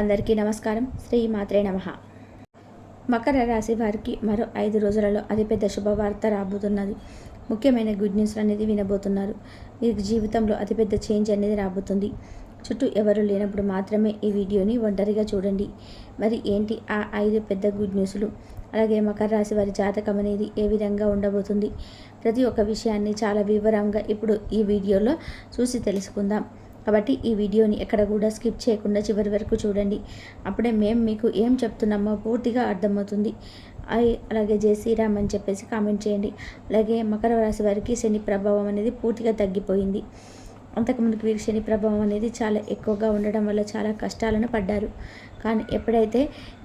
అందరికీ నమస్కారం. శ్రీ మాత్రే నమః. మకర రాశి వారికి మరో 5 రోజులలో అతిపెద్ద శుభవార్త రాబోతున్నది. ముఖ్యమైన గుడ్ న్యూస్ అనేది వినబోతున్నారు. మీకు జీవితంలో అతిపెద్ద చేంజ్ అనేది రాబోతుంది. చుట్టూ ఎవరు లేనప్పుడు మాత్రమే ఈ వీడియోని ఒంటరిగా చూడండి. మరి ఏంటి ఆ 5 పెద్ద గుడ్ న్యూస్లు? అలాగే మకర రాశి వారి జాతకం అనేది ఏ విధంగా ఉండబోతుంది? ప్రతి ఒక్క విషయాన్ని చాలా వివరంగా ఇప్పుడు ఈ వీడియోలో చూసి తెలుసుకుందాం. కాబట్టి ఈ వీడియోని ఎక్కడ కూడా స్కిప్ చేయకుండా చివరి వరకు చూడండి. అప్పుడే మేము మీకు ఏం చెప్తున్నామో పూర్తిగా అర్థమవుతుంది. అలాగే జై శ్రీరామ్ అని చెప్పేసి కామెంట్ చేయండి. అలాగే మకర రాశి వారికి శని ప్రభావం అనేది పూర్తిగా తగ్గిపోయింది. అంతకుముందుకు వీరికి శని ప్రభావం అనేది చాలా ఎక్కువగా ఉండడం వల్ల చాలా కష్టాలను పడ్డారు. కానీ ఎప్పుడైతే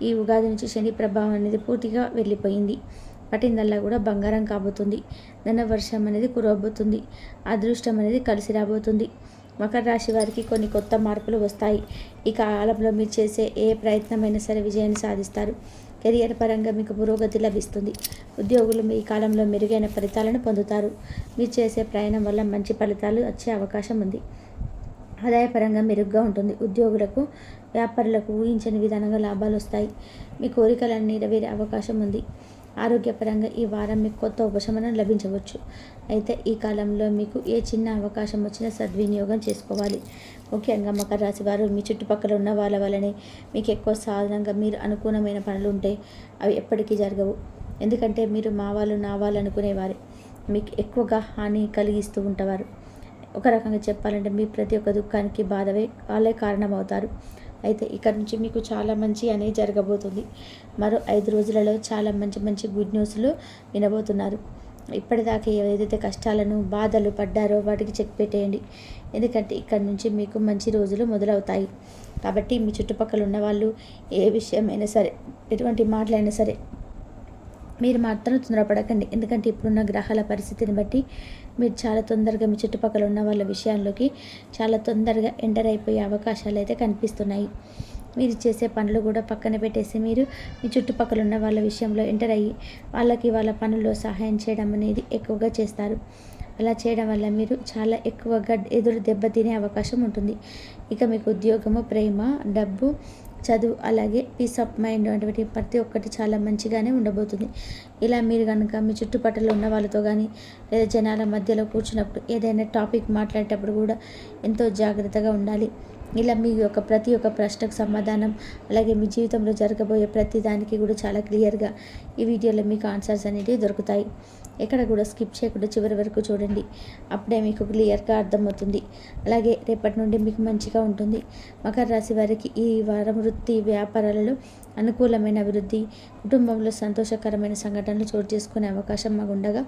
ఈ ఉగాది నుంచి శని ప్రభావం అనేది పూర్తిగా వెళ్ళిపోయింది, పట్టిందల్లా కూడా బంగారం కాబోతుంది. ధన వర్షం అనేది కురవబోతుంది. అదృష్టం అనేది కలిసి రాబోతుంది. మకర రాశి వారికి కొన్ని కొత్త మార్పులు వస్తాయి. ఈ కాలంలో మీరు చేసే ఏ ప్రయత్నమైనా సరే విజయాన్ని సాధిస్తారు. కెరియర్ పరంగా మీకు పురోగతి లభిస్తుంది. ఉద్యోగులు ఈ కాలంలో మెరుగైన ఫలితాలను పొందుతారు. మీరు చేసే ప్రయాణం వల్ల మంచి ఫలితాలు వచ్చే అవకాశం ఉంది. ఆదాయపరంగా మెరుగ్గా ఉంటుంది. ఉద్యోగులకు, వ్యాపారులకు ఊహించని విధానంగా లాభాలు వస్తాయి. మీ కోరికలను నెరవేరే అవకాశం ఉంది. ఆరోగ్యపరంగా ఈ వారం మీకు కొత్త ఉపశమనం లభించవచ్చు. అయితే ఈ కాలంలో మీకు ఏ చిన్న అవకాశం వచ్చినా సద్వినియోగం చేసుకోవాలి. ముఖ్యంగా మకర రాశి వారు మీ చుట్టుపక్కల ఉన్న వాళ్ళ వల్లనే మీకు ఎక్కువ సాధారణంగా మీరు అనుకూలమైన పనులు ఉంటే అవి ఎప్పటికీ జరగవు. ఎందుకంటే మీరు మా వాళ్ళు నా వాళ్ళు అనుకునేవారే మీకు ఎక్కువగా హాని కలిగిస్తూ ఉంటారు. ఒక రకంగా చెప్పాలంటే మీ ప్రతి ఒక్క దుఃఖానికి బాధవే వాళ్ళే కారణమవుతారు. అయితే ఇక్కడ నుంచి మీకు చాలా మంచి అనేది జరగబోతుంది. మరో 5 రోజులలో చాలా మంచి గుడ్ న్యూస్లు వినబోతున్నారు. ఇప్పటిదాకా ఏదైతే కష్టాలను బాధలు పడ్డారో వాటికి చెక్ పెట్టేయండి. ఎందుకంటే ఇక్కడ నుంచి మీకు మంచి రోజులు మొదలవుతాయి. కాబట్టి మీ చుట్టుపక్కల ఉన్న వాళ్ళు ఏ విషయమైనా సరే, ఎటువంటి మాటలైనా సరే మీరు మాత్రం తొందరపడకండి. ఎందుకంటే ఇప్పుడున్న గ్రహాల పరిస్థితిని బట్టి మీరు చాలా తొందరగా మీ చుట్టుపక్కల ఉన్న వాళ్ళ విషయాల్లోకి చాలా తొందరగా ఎంటర్ అయిపోయే అవకాశాలు అయితే కనిపిస్తున్నాయి. మీరు చేసే పనులు కూడా పక్కన పెట్టేసి మీరు మీ చుట్టుపక్కల ఉన్న వాళ్ళ విషయంలో ఎంటర్ అయ్యి వాళ్ళకి వాళ్ళ పనుల్లో సహాయం చేయడం అనేది ఎక్కువగా చేస్తారు. అలా చేయడం వల్ల మీరు చాలా ఎక్కువగా ఎదురు దెబ్బతినే అవకాశం ఉంటుంది. ఇక మీకు ఉద్యోగము, ప్రేమ, డబ్బు, చదువు, అలాగే పీస్ ఆఫ్ మైండ్ అటువంటి ప్రతి ఒక్కటి చాలా మంచిగానే ఉండబోతుంది. ఇలా మీరు కనుక మీ చుట్టుపక్కల ఉన్న వాళ్ళతో కానీ లేదా జనాల మధ్యలో కూర్చున్నప్పుడు ఏదైనా టాపిక్ మాట్లాడేటప్పుడు కూడా ఎంతో జాగ్రత్తగా ఉండాలి. ఇలా మీ యొక్క ప్రతి ఒక్క ప్రశ్నకు సమాధానం, అలాగే మీ జీవితంలో జరగబోయే ప్రతి దానికి కూడా చాలా క్లియర్గా ఈ వీడియోలో మీకు ఆన్సర్స్ అనేవి దొరుకుతాయి. ఎక్కడ కూడా స్కిప్ చేయకుండా చివరి వరకు చూడండి. అప్పుడే మీకు క్లియర్గా అర్థమవుతుంది. అలాగే రేపటి నుండి మీకు మంచిగా ఉంటుంది. మకర రాశి వారికి ఈ వారం వృత్తి, వ్యాపారాలలో అనుకూలమైన అభివృద్ధి, కుటుంబంలో సంతోషకరమైన సంఘటనలు చోటు చేసుకునే అవకాశం ఉండగా,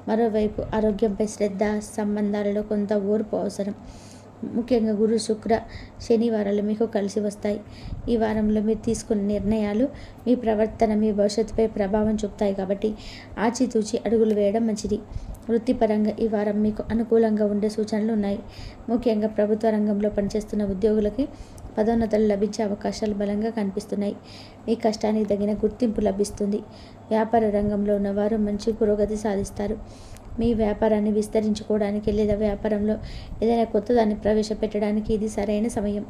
మరోవైపు ఆరోగ్యంపై శ్రద్ధ, సంబంధాలలో కొంత ఓర్పు అవసరం. ముఖ్యంగా గురు, శుక్ర, శనివారాలు మీకు కలిసి వస్తాయి. ఈ వారంలో మీరు తీసుకున్న నిర్ణయాలు మీ ప్రవర్తన, మీ భవిష్యత్తుపై ప్రభావం చూపుతాయి. కాబట్టి ఆచితూచి అడుగులు వేయడం మంచిది. వృత్తిపరంగా ఈ వారం మీకు అనుకూలంగా ఉండే సూచనలు ఉన్నాయి. ముఖ్యంగా ప్రభుత్వ రంగంలో పనిచేస్తున్న ఉద్యోగులకి పదోన్నతులు లభించే అవకాశాలు బలంగా కనిపిస్తున్నాయి. మీ కష్టానికి తగిన గుర్తింపు లభిస్తుంది. వ్యాపార రంగంలో ఉన్నవారు మంచి పురోగతి సాధిస్తారు. మీ వ్యాపారాన్ని విస్తరించుకోవడానికి లేదా వ్యాపారంలో ఏదైనా కొత్త దాన్ని ప్రవేశపెట్టడానికి ఇది సరైన సమయం.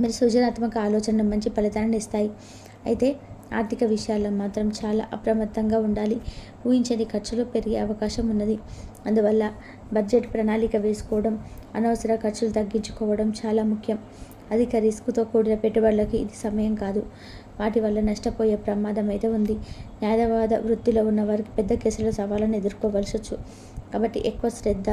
మీరు సృజనాత్మక ఆలోచనలు మంచి ఫలితాన్ని ఇస్తాయి. అయితే ఆర్థిక విషయాల్లో మాత్రం చాలా అప్రమత్తంగా ఉండాలి. ఊహించని ఖర్చులు పెరిగే అవకాశం ఉన్నది. అందువల్ల బడ్జెట్ ప్రణాళిక వేసుకోవడం, అనవసర ఖర్చులు తగ్గించుకోవడం చాలా ముఖ్యం. అధిక రిస్క్తో కూడిన పెట్టుబడులకి ఇది సమయం కాదు. వాటి వల్ల నష్టపోయే ప్రమాదం అయితే ఉంది. న్యాయవాద వృత్తిలో ఉన్న వారికి పెద్ద కేసుల సవాళ్ళను ఎదుర్కోవలసి వచ్చు. కాబట్టి ఎక్కువ శ్రద్ధ,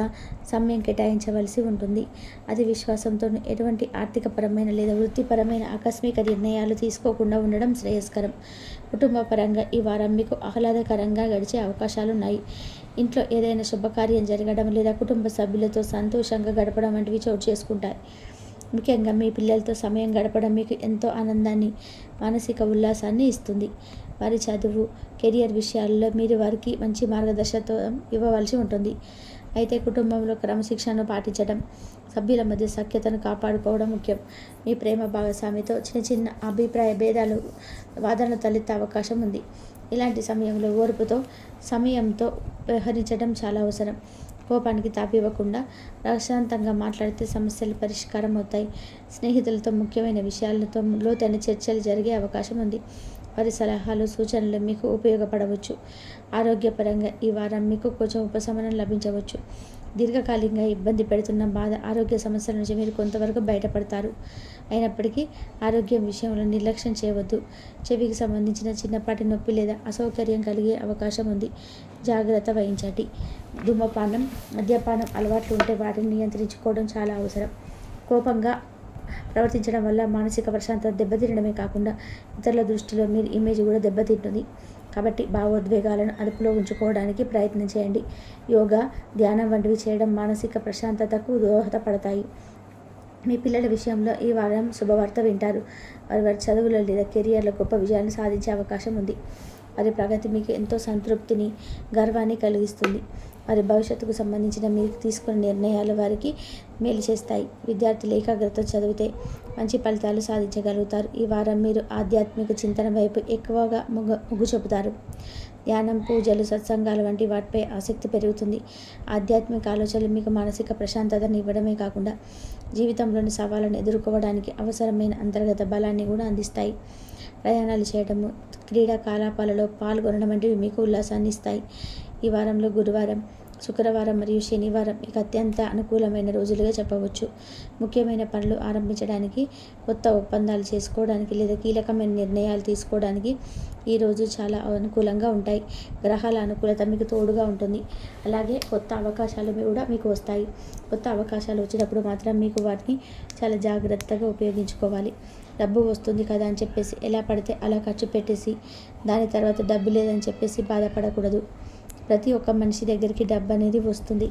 సమయం కేటాయించవలసి ఉంటుంది. అది విశ్వాసంతో ఎటువంటి ఆర్థికపరమైన లేదా వృత్తిపరమైన ఆకస్మిక నిర్ణయాలు తీసుకోకుండా ఉండడం శ్రేయస్కరం. కుటుంబ పరంగా ఈ వారం మీకు ఆహ్లాదకరంగా గడిచే అవకాశాలు ఉన్నాయి. ఇంట్లో ఏదైనా శుభకార్యం జరగడం లేదా కుటుంబ సభ్యులతో సంతోషంగా గడపడం వంటివి చోటు చేసుకుంటాయి. ముఖ్యంగా మీ పిల్లలతో సమయం గడపడం మీకు ఎంతో ఆనందాన్ని, మానసిక ఉల్లాసాన్ని ఇస్తుంది. వారి చదువు, కెరియర్ విషయాల్లో మీరు వారికి మంచి మార్గదర్శకత్వం ఇవ్వవలసి ఉంటుంది. అయితే కుటుంబంలో క్రమశిక్షణను పాటించడం, సభ్యుల మధ్య సఖ్యతను కాపాడుకోవడం ముఖ్యం. మీ ప్రేమ భాగస్వామితో చిన్న అభిప్రాయ భేదాలు, వాదనలు తలెత్తే అవకాశం ఉంది. ఇలాంటి సమయంలో ఓర్పుతో, సమయంతో వ్యవహరించడం చాలా అవసరం. కోపానికి తాపివ్వకుండా ప్రశాంతంగా మాట్లాడితే సమస్యలు పరిష్కారం అవుతాయి. స్నేహితులతో ముఖ్యమైన విషయాలతో లోతైన చర్చలు జరిగే అవకాశం ఉంది. వారి సలహాలు సూచనలు మీకు ఉపయోగపడవచ్చు. ఆరోగ్యపరంగా ఈ వారం మీకు కొంచెం ఉపశమనం లభించవచ్చు. దీర్ఘకాలికంగా ఇబ్బంది పెడుతున్న బాధ ఆరోగ్య సమస్యల నుంచి మీరు కొంతవరకు బయటపడతారు. అయినప్పటికీ ఆరోగ్యం విషయంలో నిర్లక్ష్యం చేయవద్దు. చెవికి సంబంధించిన చిన్నపాటి నొప్పి లేదా అసౌకర్యం కలిగే అవకాశం ఉంది. జాగ్రత్త వహించండి. ధూమపానం, మద్యపానం అలవాట్లు ఉంటే వాటిని నియంత్రించుకోవడం చాలా అవసరం. కోపంగా ప్రవర్తించడం వల్ల మానసిక ప్రశాంతత దెబ్బతినడమే కాకుండా ఇతరుల దృష్టిలో మీ ఇమేజ్ కూడా దెబ్బతింటుంది. కాబట్టి భావోద్వేగాలను అదుపులో ఉంచుకోవడానికి ప్రయత్నం చేయండి. యోగా, ధ్యానం వంటివి చేయడం మానసిక ప్రశాంతతకు దోహదపడతాయి. మీ పిల్లల విషయంలో ఈ వారం శుభవార్త వింటారు. వారి చదువులో లేదా కెరియర్లో గొప్ప విజయాన్ని సాధించే అవకాశం ఉంది. వారి ప్రగతి మీకు ఎంతో సంతృప్తిని, గర్వాన్ని కలిగిస్తుంది. వారి భవిష్యత్తుకు సంబంధించిన మీరు తీసుకున్న నిర్ణయాలు వారికి మేలు చేస్తాయి. విద్యార్థులు ఏకాగ్రతతో చదివితే మంచి ఫలితాలు సాధించగలుగుతారు. ఈ వారం మీరు ఆధ్యాత్మిక చింతన వైపు ఎక్కువగా మొగ్గు చూపుతారు. ధ్యానం, పూజలు, సత్సంగాలు వంటి వాటిపై ఆసక్తి పెరుగుతుంది. ఆధ్యాత్మిక ఆలోచనలు మీకు మానసిక ప్రశాంతతను ఇవ్వడమే కాకుండా జీవితంలోని సవాళ్ళను ఎదుర్కోవడానికి అవసరమైన అంతర్గత బలాన్ని కూడా అందిస్తాయి. ప్రయాణాలు చేయడము, క్రీడా కలాపాలలో పాల్గొనడం వంటివి మీకు ఉల్లాసాన్ని ఇస్తాయి. ఈ వారంలో గురువారం, శుక్రవారం మరియు శనివారం మీకు అత్యంత అనుకూలమైన రోజులుగా చెప్పవచ్చు. ముఖ్యమైన పనులు ఆరంభించడానికి, కొత్త ఒప్పందాలు చేసుకోవడానికి లేదా కీలకమైన నిర్ణయాలు తీసుకోవడానికి ఈ రోజు చాలా అనుకూలంగా ఉంటాయి. గ్రహాల అనుకూలత మీకు తోడుగా ఉంటుంది. అలాగే కొత్త అవకాశాలు కూడా మీకు వస్తాయి. కొత్త అవకాశాలు వచ్చినప్పుడు మాత్రం మీకు వాటిని చాలా జాగ్రత్తగా ఉపయోగించుకోవాలి. డబ్బు వస్తుంది కదా అని చెప్పేసి ఎలా పడితే అలా ఖర్చు పెట్టేసి దాని తర్వాత డబ్బు లేదని చెప్పేసి బాధపడకూడదు. ప్రతి ఒక్క మనిషి దగ్గరికి డబ్బు అనేది వస్తుంది,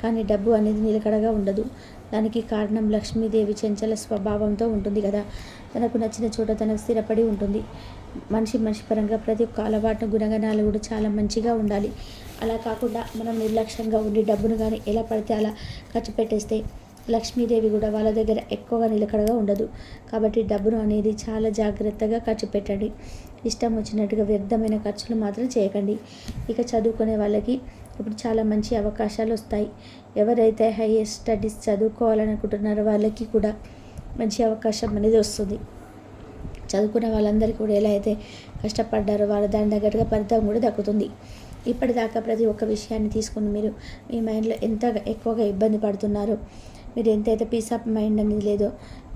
కానీ డబ్బు అనేది నిలకడగా ఉండదు. దానికి కారణం లక్ష్మీదేవి చంచల స్వభావంతో ఉంటుంది కదా. తనకు నచ్చిన చోట తనకు స్థిరపడి ఉంటుంది. మనిషి పరంగా ప్రతి ఒక్క అలవాటు, గుణగణాలు కూడా చాలా మంచిగా ఉండాలి. అలా కాకుండా మనం నిర్లక్ష్యంగా ఉండి డబ్బును కానీ ఎలా పడితే అలా ఖర్చు పెట్టేస్తే లక్ష్మీదేవి కూడా వాళ్ళ దగ్గర ఎక్కువగా నిలకడగా ఉండదు. కాబట్టి డబ్బును అనేది చాలా జాగ్రత్తగా ఖర్చు పెట్టండి. ఇష్టం వచ్చినట్టుగా వ్యర్థమైన ఖర్చులు మాత్రం చేయకండి. ఇక చదువుకునే వాళ్ళకి ఇప్పుడు చాలా మంచి అవకాశాలు వస్తాయి. ఎవరైతే హైయర్ స్టడీస్ చదువుకోవాలనుకుంటున్నారో వాళ్ళకి కూడా మంచి అవకాశం అనేది వస్తుంది. చదువుకున్న వాళ్ళందరికీ కూడా ఎలా అయితే కష్టపడ్డారో వాళ్ళ దాని తగ్గట్టుగా ఫలితం కూడా దక్కుతుంది. ఇప్పటిదాకా ప్రతి ఒక్క విషయాన్ని తీసుకుని మీరు మీ మైండ్లో ఎంత ఎక్కువగా ఇబ్బంది పడుతున్నారో, మీరు ఎంతైతే పీస్ ఆఫ్ మైండ్ అనేది లేదో,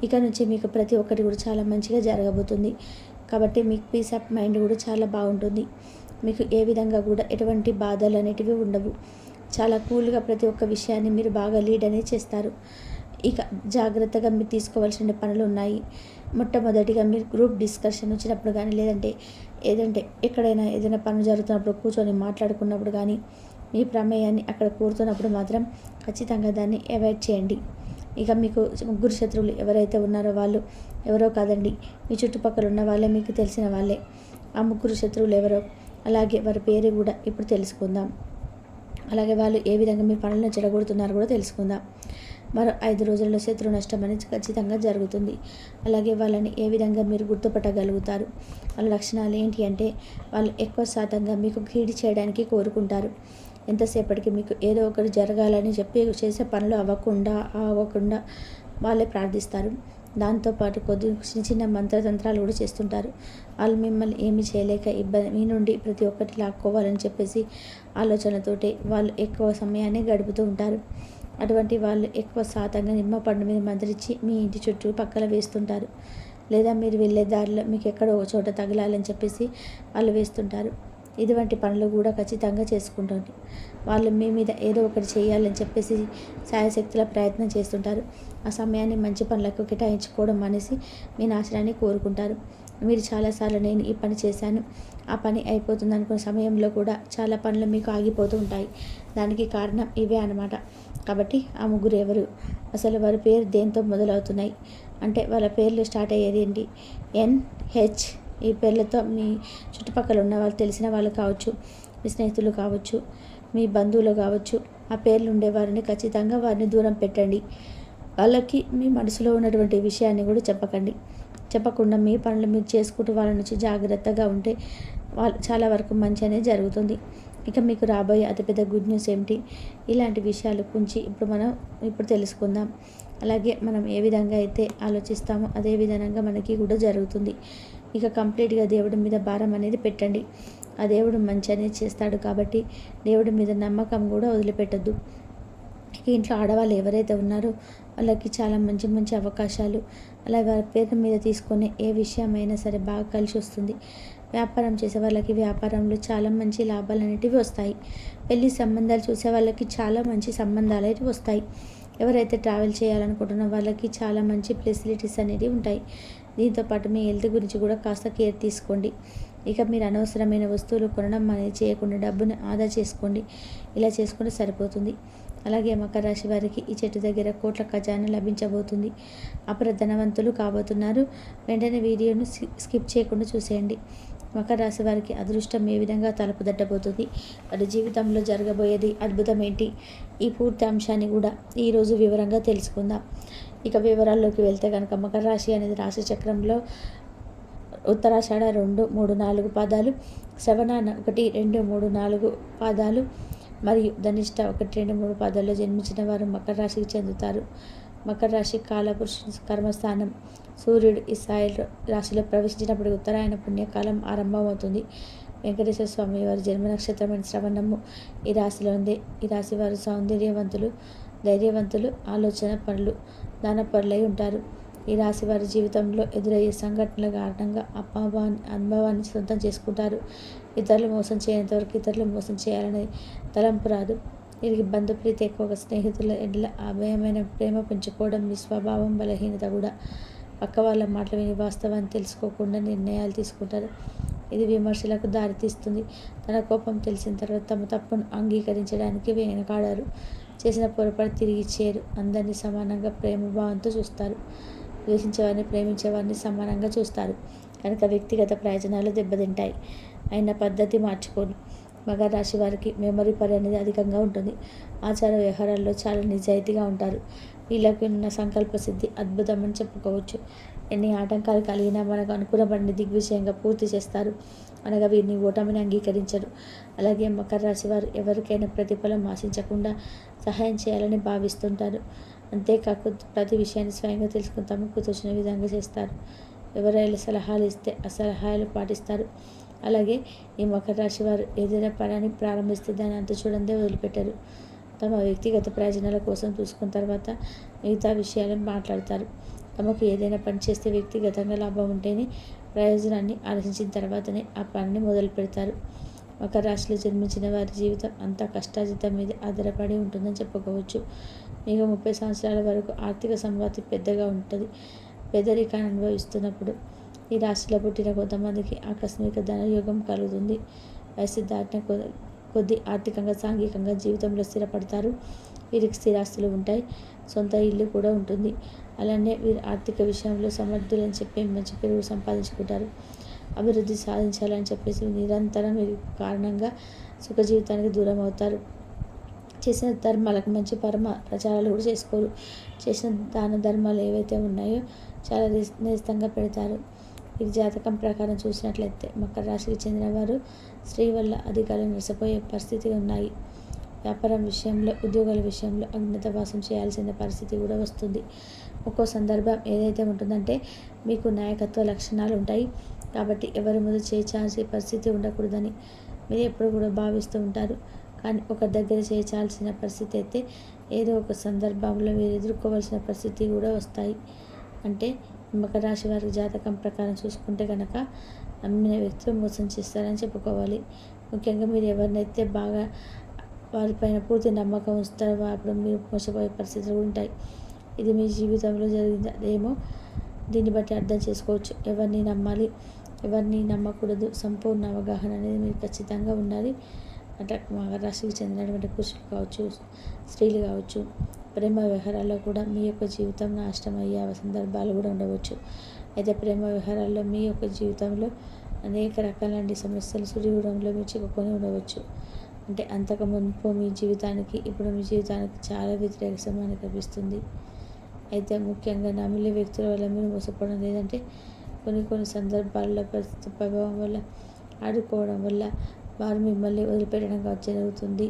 ఇక నుంచి మీకు ప్రతి ఒక్కటి కూడా చాలా మంచిగా జరగబోతుంది. కాబట్టి మీకు పీస్ ఆఫ్ మైండ్ కూడా చాలా బాగుంటుంది. మీకు ఏ విధంగా కూడా ఎటువంటి బాధలు అనేటివి ఉండవు. చాలా కూల్గా ప్రతి ఒక్క విషయాన్ని మీరు బాగా లీడ్ అనేది చేస్తారు. ఇక జాగ్రత్తగా మీరు తీసుకోవాల్సిన పనులు ఉన్నాయి. మొట్టమొదటిగా మీరు గ్రూప్ డిస్కషన్ వచ్చినప్పుడు కానీ ఏదంటే ఎక్కడైనా ఏదైనా పనులు జరుగుతున్నప్పుడు కూర్చొని మాట్లాడుకున్నప్పుడు కానీ మీ ప్రమేయాన్ని అక్కడ కోరుతున్నప్పుడు మాత్రం ఖచ్చితంగా దాన్ని అవాయిడ్ చేయండి. ఇక మీకు ముగ్గురు శత్రువులు ఎవరైతే ఉన్నారో వాళ్ళు ఎవరో కాదండి, మీ చుట్టుపక్కల ఉన్న వాళ్ళే, మీకు తెలిసిన వాళ్ళే. ఆ ముగ్గురు శత్రువులు ఎవరో, అలాగే వారి పేరు కూడా ఇప్పుడు తెలుసుకుందాం. అలాగే వాళ్ళు ఏ విధంగా మీ పనులను చెడగొడుతున్నారో కూడా తెలుసుకుందాం. మరో 5 రోజుల్లో శత్రు నష్టం అనేది ఖచ్చితంగా జరుగుతుంది. అలాగే వాళ్ళని ఏ విధంగా మీరు గుర్తుపట్టగలుగుతారు? వాళ్ళ లక్షణాలు ఏంటి అంటే, వాళ్ళు ఎక్కువ శాతంగా మీకు కీడు చేయడానికి కోరుకుంటారు. ఎంతసేపటికి మీకు ఏదో ఒకటి జరగాలని చెప్పి చేసే పనులు అవ్వకుండా వాళ్ళే ప్రార్థిస్తారు. దాంతోపాటు చిన్న మంత్రతంత్రాలు కూడా చేస్తుంటారు. వాళ్ళు మిమ్మల్ని ఏమి చేయలేక మీ నుండి ప్రతి ఒక్కటి లాక్కోవాలని చెప్పేసి ఆలోచనతోటి వాళ్ళు ఎక్కువ సమయాన్ని గడుపుతూ ఉంటారు. అటువంటి వాళ్ళు ఎక్కువ శాతంగా నిమ్మ పండు మీద మంత్రించి మీ ఇంటి చుట్టూ పక్కన వేస్తుంటారు. లేదా మీరు వెళ్ళే దారిలో మీకు ఎక్కడో ఒక చోట తగలాలని చెప్పేసి వాళ్ళు వేస్తుంటారు. ఇటువంటి పనులు కూడా ఖచ్చితంగా చేసుకుంటుంది. వాళ్ళు మీ మీద ఏదో ఒకటి చేయాలని చెప్పేసి శాయశక్తుల ప్రయత్నం చేస్తుంటారు. ఆ సమయాన్ని మంచి పనులకు కేటాయించుకోవడం అనేసి మీ నాశనాన్ని కోరుకుంటారు. మీరు చాలాసార్లు నేను ఈ పని చేశాను, ఆ పని అయిపోతుంది అనుకున్న సమయంలో కూడా చాలా పనులు మీకు ఆగిపోతూ ఉంటాయి. దానికి కారణం ఇవే అన్నమాట. కాబట్టి ఆ ముగ్గురు ఎవరు, అసలు వారి పేరు దేంతో మొదలవుతున్నాయి అంటే వాళ్ళ పేర్లు స్టార్ట్ అయ్యేది ఏంటి? NH. ఈ పేర్లతో మీ చుట్టుపక్కల ఉన్న వాళ్ళు, తెలిసిన వాళ్ళు కావచ్చు, మీ స్నేహితులు కావచ్చు, మీ బంధువులు కావచ్చు, ఆ పేర్లు ఉండేవారిని ఖచ్చితంగా వారిని దూరం పెట్టండి. వాళ్ళకి మీ మనసులో ఉన్నటువంటి విషయాన్ని కూడా చెప్పకుండా మీ పనులు మీరు చేసుకుంటూ వాళ్ళ నుంచి జాగ్రత్తగా ఉంటే వాళ్ళు చాలా వరకు మంచి అనేది జరుగుతుంది. ఇక మీకు రాబోయే అతిపెద్ద గుడ్ న్యూస్ ఏమిటి, ఇలాంటి విషయాల గురించి ఇప్పుడు తెలుసుకుందాం. అలాగే మనం ఏ విధంగా అయితే ఆలోచిస్తామో అదే విధంగా మనకి కూడా జరుగుతుంది. ఇక కంప్లీట్గా దేవుడి మీద భారం అనేది పెట్టండి. ఆ దేవుడు మంచి అనేది చేస్తాడు కాబట్టి దేవుడి మీద నమ్మకం కూడా వదిలిపెట్టద్దు. ఇంట్లో ఆడవాళ్ళు ఎవరైతే ఉన్నారో వాళ్ళకి చాలా మంచి మంచి అవకాశాలు అలా వారి పేరు మీద తీసుకునే ఏ విషయమైనా సరే బాగా కలిసి వస్తుంది. వ్యాపారం చేసే వాళ్ళకి వ్యాపారంలో చాలా మంచి లాభాలు అనేటివి వస్తాయి. పెళ్లి సంబంధాలు చూసే వాళ్ళకి చాలా మంచి సంబంధాలు అయితే వస్తాయి. ఎవరైతే ట్రావెల్ చేయాలనుకుంటున్న వాళ్ళకి చాలా మంచి ఫెసిలిటీస్ అనేవి ఉంటాయి. దీంతోపాటు మీ హెల్త్ గురించి కూడా కాస్త కేర్ తీసుకోండి. ఇక మీరు అనవసరమైన వస్తువులు కొనడం అనేది చేయకుండా డబ్బుని ఆదా చేసుకోండి. ఇలా చేసుకుంటే సరిపోతుంది. అలాగే మకర రాశి వారికి ఈ చెట్టు దగ్గర కోట్ల ఖజానా లభించబోతుంది. అపర ధనవంతులు కాబోతున్నారు. వెంటనే వీడియోను స్కిప్ చేయకుండా చూసేయండి. మకర రాశి వారికి అదృష్టం ఏ విధంగా తలుపు తట్టబోతుంది, వారి జీవితంలో జరగబోయేది అద్భుతం ఏంటి, ఈ పూర్తి అంశాన్ని కూడా ఈరోజు వివరంగా తెలుసుకుందాం. ఇక వివరాల్లోకి వెళ్తే కనుక మకర రాశి అనేది రాశి చక్రంలో ఉత్తరాషాఢ 2, 3, 4 పాదాలు, శ్రవణ 1, 2, 3, 4 పాదాలు మరియు ధనిష్ట 1, 2, 3 పాదాల్లో జన్మించిన వారు మకర రాశికి చెందుతారు. మకర రాశి కాలపురుష కర్మస్థానం. సూర్యుడు ఈ సాయిల్ రాశిలో ప్రవేశించినప్పుడు ఉత్తరాయణ పుణ్యకాలం ఆరంభమవుతుంది. వెంకటేశ్వర స్వామి వారి జన్మ నక్షత్రమైన శ్రవణము ఈ రాశిలో ఉంది. ఈ రాశి వారు సౌందర్యవంతులు, ధైర్యవంతులు, ఆలోచన పనులు, దానపరులై ఉంటారు. ఈ రాశి వారి జీవితంలో ఎదురయ్యే సంఘటనల కారణంగా అనుభవాన్ని సొంతం చేసుకుంటారు. ఇతరులు మోసం చేయనంతవరకు ఇతరులు మోసం చేయాలనే తలంపు రాదు. వీరికి బంధుప్రీతి ఎక్కువగా, స్నేహితుల ఎడల అభయమైన ప్రేమ పెంచుకోవడం మీ స్వభావం. బలహీనత కూడా పక్క వాళ్ళ మాటలు విని వాస్తవాన్ని తెలుసుకోకుండా నిర్ణయాలు తీసుకుంటారు. ఇది విమర్శలకు దారితీస్తుంది. తన కోపం తెలిసిన తర్వాత తమ తప్పును అంగీకరించడానికి వెనకాడారు. చేసిన పొరపాటు తిరిగి ఇచ్చేరు. అందరినీ సమానంగా ప్రేమభావంతో చూస్తారు. ద్వేషించేవారిని ప్రేమించేవారిని సమానంగా చూస్తారు. కనుక వ్యక్తిగత ప్రయోజనాలు దెబ్బతింటాయి. అయిన పద్ధతి మార్చుకోరు. మకర రాశి వారికి మెమరీ పవర్ అనేది అధికంగా ఉంటుంది. ఆచార వ్యవహారాల్లో చాలా నిజాయితీగా ఉంటారు. వీళ్ళకి ఉన్న సంకల్ప సిద్ధి అద్భుతం అని చెప్పుకోవచ్చు. ఎన్ని ఆటంకాలు కలిగినా మనకు అనుకూలపడిన దిగ్విజయంగా పూర్తి చేస్తారు. అనగా వీరిని ఓటమిని అంగీకరించరు. అలాగే మకర రాశి వారు ఎవరికైనా ప్రతిఫలం ఆశించకుండా సహాయం చేయాలని భావిస్తుంటారు. అంతేకాకుండా ప్రతి విషయాన్ని స్వయంగా తెలుసుకుని తమకు తోచిన విధంగా చేస్తారు. ఎవరైనా సలహాలు ఇస్తే ఆ సలహాలు పాటిస్తారు. అలాగే ఈ మకర రాశి వారు ఏదైనా పనిని ప్రారంభిస్తే దాన్ని అంత చూడందే వదిలిపెట్టరు. తమ వ్యక్తిగత ప్రయోజనాల కోసం చూసుకున్న తర్వాత మిగతా విషయాలను మాట్లాడతారు. తమకు ఏదైనా పని చేస్తే వ్యక్తిగతంగా లాభం ఉంటేనే ప్రయోజనాన్ని ఆలోచించిన తర్వాతనే ఆ పనిని మొదలు పెడతారు. మకర రాశిలో జన్మించిన వారి జీవితం అంతా కష్టార్జితం మీద ఆధారపడి ఉంటుందని చెప్పుకోవచ్చు. మీకు 30 సంవత్సరాల వరకు ఆర్థిక సంపత్తి పెద్దగా ఉంటుంది. పేదరికాన్ని అనుభవిస్తున్నప్పుడు ఈ రాశిలో పుట్టిన కొంతమందికి ఆకస్మిక ధనయోగం కలుగుతుంది. వయసు దాటిన కొద్ది ఆర్థికంగా, సాంఘికంగా జీవితంలో స్థిరపడతారు. వీరికి స్థిరాస్తులు ఉంటాయి. సొంత ఇల్లు కూడా ఉంటుంది. అలానే వీరు ఆర్థిక విషయంలో సమర్థులని చెప్పి మంచి పేరు సంపాదించుకుంటారు. అభివృద్ధి సాధించాలని చెప్పేసి నిరంతరం వీరి కారణంగా సుఖ జీవితానికి దూరం అవుతారు. చేసిన ధర్మాలకు మంచి పరమ ప్రచారాలు కూడా చేసుకోరు. చేసిన దాన ధర్మాలు ఏవైతే ఉన్నాయో చాలా నేస్తంగా పెడతారు. ఈ జాతకం ప్రకారం చూసినట్లయితే మకర రాశికి చెందిన వారు స్త్రీ వల్ల అధికారులు నష్టపోయే పరిస్థితి ఉన్నాయి. వ్యాపారం విషయంలో, ఉద్యోగాల విషయంలో అజ్ఞాతవాసం చేయాల్సిన పరిస్థితి కూడా వస్తుంది. ఒక్కో సందర్భం ఏదైతే ఉంటుందంటే మీకు నాయకత్వ లక్షణాలు ఉంటాయి కాబట్టి ఎవరి ముందు చేయాల్సిన పరిస్థితి ఉండకూడదని మీరు ఎప్పుడు కూడా భావిస్తూ ఉంటారు. కానీ ఒకరి దగ్గర చేయాల్సిన పరిస్థితి అయితే ఏదో ఒక సందర్భంలో మీరు ఎదుర్కోవాల్సిన పరిస్థితి కూడా వస్తాయి. అంటే మకర రాశి వారి జాతకం ప్రకారం చూసుకుంటే కనుక నమ్మిన వ్యక్తులు మోసం చేస్తారని చెప్పుకోవాలి. ముఖ్యంగా మీరు ఎవరినైతే బాగా వారిపైన పూర్తి నమ్మకం ఉంచుతారో అప్పుడు మీరు మోసపోయే పరిస్థితులు ఉంటాయి. ఇది మీ జీవితంలో జరిగిందేమో దీన్ని బట్టి అర్థం చేసుకోవచ్చు. ఎవరిని నమ్మాలి, ఎవరిని నమ్మకూడదు సంపూర్ణ అవగాహన అనేది మీరు ఖచ్చితంగా ఉండాలి. అంటే మకర రాశికి చెందినటువంటి పురుషులు కావచ్చు, స్త్రీలు కావచ్చు, ప్రేమ వ్యవహారాల్లో కూడా మీ యొక్క జీవితం నాశనం అయ్యే సందర్భాలు కూడా ఉండవచ్చు. అయితే ప్రేమ వ్యవహారాల్లో మీ యొక్క జీవితంలో అనేక రకాలైన సమస్యలు సుదూరంలో మీరు చిక్కుకొని ఉండవచ్చు. అంటే అంతకు మునుపు మీ జీవితానికి ఇప్పుడు మీ జీవితానికి చాలా వ్యతిరేక సమయాన్ని కనిపిస్తుంది. అయితే ముఖ్యంగా నమ్మిన వ్యక్తుల వల్ల మీరు మోసపోవడం లేదంటే కొన్ని సందర్భాల్లో పరిస్థితి ప్రభావం వల్ల ఆడుకోవడం వల్ల వారు మిమ్మల్ని వదిలిపెట్టడం జరుగుతుంది.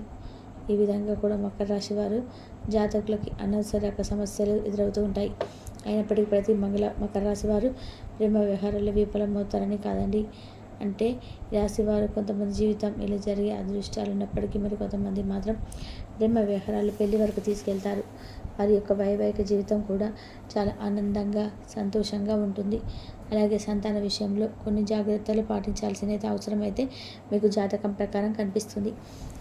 ఈ విధంగా కూడా మకర రాశి వారు జాతకులకి అనవసరక సమస్యలు ఎదురవుతూ ఉంటాయి. అయినప్పటికీ ప్రతి మకర రాశి వారు ప్రేమ వ్యవహారాల్లో విఫలమవుతారని కాదండి. అంటే ఈ రాశి వారు కొంతమంది జీవితం ఇలా జరిగే అదృష్టాలు ఉన్నప్పటికీ మరి కొంతమంది మాత్రం ప్రేమ వ్యవహారాలు పెళ్లి వరకు తీసుకెళ్తారు. వారి యొక్క వైవాహిక జీవితం కూడా చాలా ఆనందంగా సంతోషంగా ఉంటుంది. అలాగే సంతాన విషయంలో కొన్ని జాగ్రత్తలు పాటించాల్సిన అవసరమైతే మీకు జాతకం ప్రకారం కనిపిస్తుంది.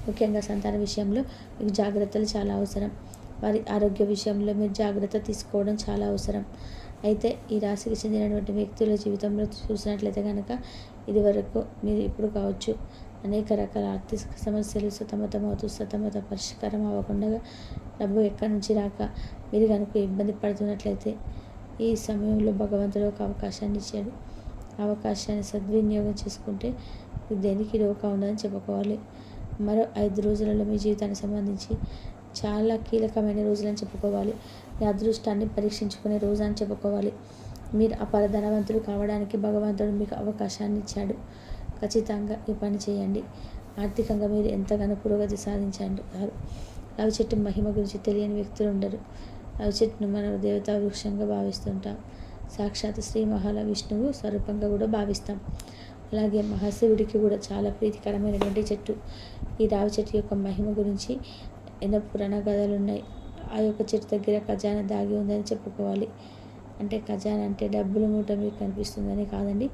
ముఖ్యంగా సంతాన విషయంలో మీకు జాగ్రత్తలు చాలా అవసరం. వారి ఆరోగ్య విషయంలో మీరు జాగ్రత్త తీసుకోవడం చాలా అవసరం. అయితే ఈ రాశికి చెందినటువంటి వ్యక్తుల జీవితంలో చూసినట్లయితే కనుక ఇదివరకు మీరు ఇప్పుడు కావచ్చు అనేక రకాల ఆర్థిక సమస్యలు సతమత పరిష్కారం అవ్వకుండా డబ్బు ఎక్కడి నుంచి రాక మీరు కనుక ఇబ్బంది పడుతున్నట్లయితే ఈ సమయంలో భగవంతుడు ఒక అవకాశాన్ని ఇచ్చాడు. అవకాశాన్ని సద్వినియోగం చేసుకుంటే మీకు దేనికి లోకా ఉండదని చెప్పుకోవాలి. మరో 5 రోజులలో మీ జీవితానికి సంబంధించి చాలా కీలకమైన రోజులని చెప్పుకోవాలి. మీ అదృష్టాన్ని పరీక్షించుకునే రోజు అని చెప్పుకోవాలి. మీరు అపార ధనవంతులు కావడానికి భగవంతుడు మీకు అవకాశాన్ని ఇచ్చాడు. ఖచ్చితంగా ఈ పని చేయండి. ఆర్థికంగా మీరు ఎంతగానో పురోగతి సాధించారు. రావి చెట్టు మహిమ గురించి తెలియని వ్యక్తులు ఉండరు. రావి చెట్టును మనం దేవతా వృక్షంగా భావిస్తుంటాం. సాక్షాత్ శ్రీ మహావిష్ణువు స్వరూపంగా కూడా భావిస్తాం. అలాగే మహాశివుడికి కూడా చాలా ప్రీతికరమైనటువంటి చెట్టు. ఈ రావి చెట్టు యొక్క మహిమ గురించి ఎన్నో పురాణ కథలు ఉన్నాయి. ఆ యొక్క చెట్టు దగ్గర ఖజానా దాగి ఉందని చెప్పుకోవాలి. అంటే ఖజానా అంటే డబ్బుల మూట మీకు కనిపిస్తుందని కాదండి.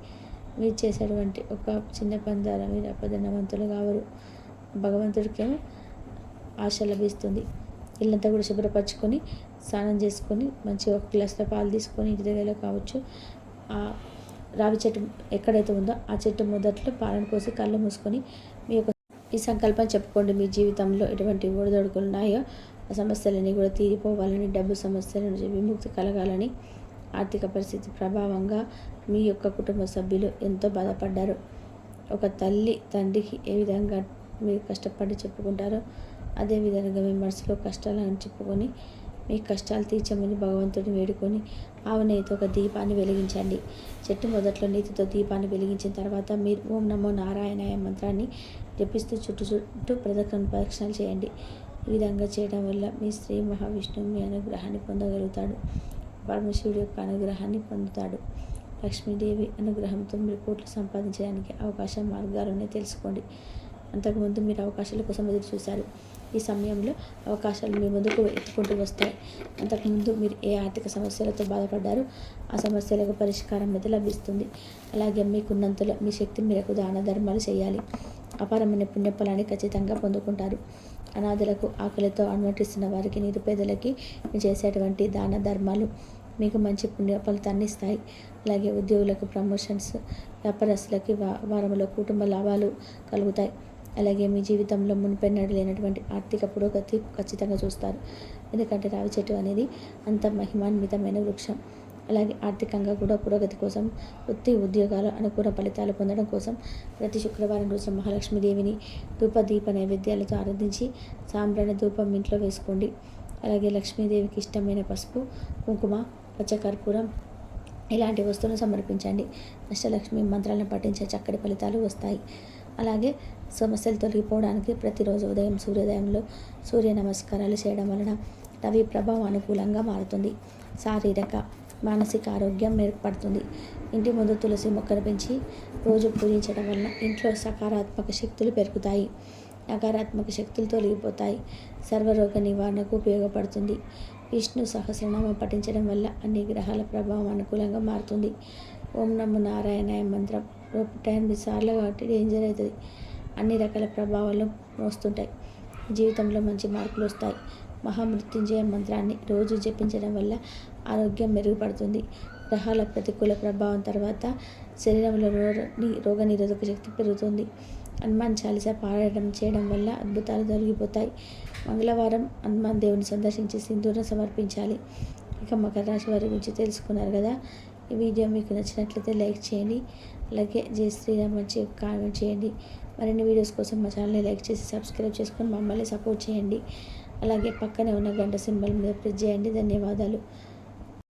మీరు చేసేటువంటి ఒక చిన్న పని ద్వారా మీరు అపధనవంతులు కావరు. భగవంతుడికేమో ఆశ లభిస్తుంది. ఇల్లంతా కూడా శుభ్రపరచుకొని స్నానం చేసుకొని మంచిగా ఒక గ్లాసులో పాలు తీసుకొని ఇంటి దగ్గరలో కావచ్చు ఆ రావి చెట్టు ఎక్కడైతే ఉందో ఆ చెట్టు మొదట్లో పాలను పోసి కళ్ళు మూసుకొని మీ యొక్క ఈ సంకల్పం చెప్పుకోండి. మీ జీవితంలో ఎటువంటి ఒడిదొడుకులు ఉన్నాయో ఆ సమస్యలన్నీ కూడా తీరిపోవాలని, డబ్బు సమస్యల నుంచి విముక్తి కలగాలని, ఆర్థిక పరిస్థితి ప్రభావంగా మీ యొక్క కుటుంబ సభ్యులు ఎంతో బాధపడ్డారు. ఒక తల్లి తండ్రికి ఏ విధంగా మీరు కష్టపడి చెప్పుకుంటారో అదేవిధంగా మీ మనసులో కష్టాలను చెప్పుకొని మీ కష్టాలు తీర్చమని భగవంతుడిని వేడుకొని ఆవు నెయ్యితో ఒక దీపాన్ని వెలిగించండి. చెట్టు మొదట్లో నీతితో దీపాన్ని వెలిగించిన తర్వాత మీరు ఓం నమో నారాయణాయ మంత్రాన్ని జపిస్తూ చుట్టూ ప్రదక్షిణలు చేయండి. ఈ విధంగా చేయడం వల్ల మీ శ్రీ మహావిష్ణువు మీ అనుగ్రహాన్ని పొందగలుగుతాడు. పరమశివుడి యొక్క అనుగ్రహాన్ని పొందుతాడు. లక్ష్మీదేవి అనుగ్రహంతో మీరు కోట్లు సంపాదించడానికి అవకాశం మార్గాలను తెలుసుకోండి. అంతకుముందు మీరు అవకాశాల కోసం ఎదురు చూశారు. ఈ సమయంలో అవకాశాలు మీ ముందుకు ఎత్తుకుంటూ వస్తాయి. అంతకుముందు మీరు ఏ ఆర్థిక సమస్యలతో బాధపడ్డారో ఆ సమస్యలకు పరిష్కారం అయితే లభిస్తుంది. అలాగే మీకున్నంతలో మీ శక్తి మేరకు దాన ధర్మాలు చేయాలి. అపారమైన పుణ్యఫలాన్ని ఖచ్చితంగా పొందుకుంటారు. అనాథలకు, ఆకలితో అనుమతిస్తున్న వారికి, నిరుపేదలకి మీరు చేసేటువంటి దాన ధర్మాలు మీకు మంచి పుణ్య ఫలితాన్ని ఇస్తాయి. అలాగే ఉద్యోగులకు ప్రమోషన్స్, వ్యాపారస్తులకి వారంలో కుటుంబ లాభాలు కలుగుతాయి. అలాగే మీ జీవితంలో మునిపెన్నడు లేనటువంటి ఆర్థిక పురోగతి ఖచ్చితంగా చూస్తారు. ఎందుకంటే రావి చెట్టు అనేది అంత మహిమాన్వితమైన వృక్షం. అలాగే ఆర్థికంగా కూడా పురోగతి కోసం, వృత్తి ఉద్యోగాలు అనుకూల ఫలితాలు పొందడం కోసం ప్రతి శుక్రవారం రోజు మహాలక్ష్మీదేవిని దీప నైవేద్యాలతో ఆరాధించి సాంబ్రాణి ధూపం ఇంట్లో వేసుకోండి. అలాగే లక్ష్మీదేవికి ఇష్టమైన పసుపు, కుంకుమ, పచ్చకర్పూరం ఇలాంటి వస్తువులను సమర్పించండి. అష్టలక్ష్మి మంత్రాలను పఠించే చక్కటి ఫలితాలు వస్తాయి. అలాగే సమస్యలు తొలగిపోవడానికి ప్రతిరోజు ఉదయం సూర్యోదయంలో సూర్య నమస్కారాలు చేయడం వలన రవి ప్రభావం అనుకూలంగా మారుతుంది. శారీరక, మానసిక ఆరోగ్యం మెరుగుపడుతుంది. ఇంటి ముందు తులసి మొక్కను పెంచి రోజు పూజించడం వలన ఇంట్లో సకారాత్మక శక్తులు పెరుగుతాయి. నకారాత్మక శక్తులు తొలగిపోతాయి. సర్వరోగ నివారణకు ఉపయోగపడుతుంది. విష్ణు సహస్రనామం పఠించడం వల్ల అన్ని గ్రహాల ప్రభావం అనుకూలంగా మారుతుంది. ఓం నమో నారాయణాయ మంత్రం 108 సార్లు కాబట్టి డేంజర్ అవుతుంది. అన్ని రకాల ప్రభావాలు వస్తుంటాయి. జీవితంలో మంచి మార్పులు వస్తాయి. మహామృత్యుంజయ మంత్రాన్ని రోజు జపించడం వల్ల ఆరోగ్యం మెరుగుపడుతుంది. గ్రహాల ప్రతికూల ప్రభావం తర్వాత శరీరంలో రోగ నిరోధక శక్తి పెరుగుతుంది. హనుమాన్ చాలీసా పారాయణం చేయడం వల్ల అద్భుతాలు జరిగిపోతాయి. మంగళవారం హనుమాన్ దేవుని సందర్శించి సింధూరం సమర్పించాలి. ఇక మకర రాశి వారి గురించి తెలుసుకున్నారు కదా. ఈ వీడియో మీకు నచ్చినట్లయితే లైక్ చేయండి. అలాగే జై శ్రీరామ్ మంచి కామెంట్ చేయండి. మరిన్ని వీడియోస్ కోసం మా ఛానల్ని లైక్ చేసి సబ్స్క్రైబ్ చేసుకొని మమ్మల్ని సపోర్ట్ చేయండి. అలాగే పక్కనే ఉన్న గంట సింబల్ మీద ప్రెస్ చేయండి. ధన్యవాదాలు.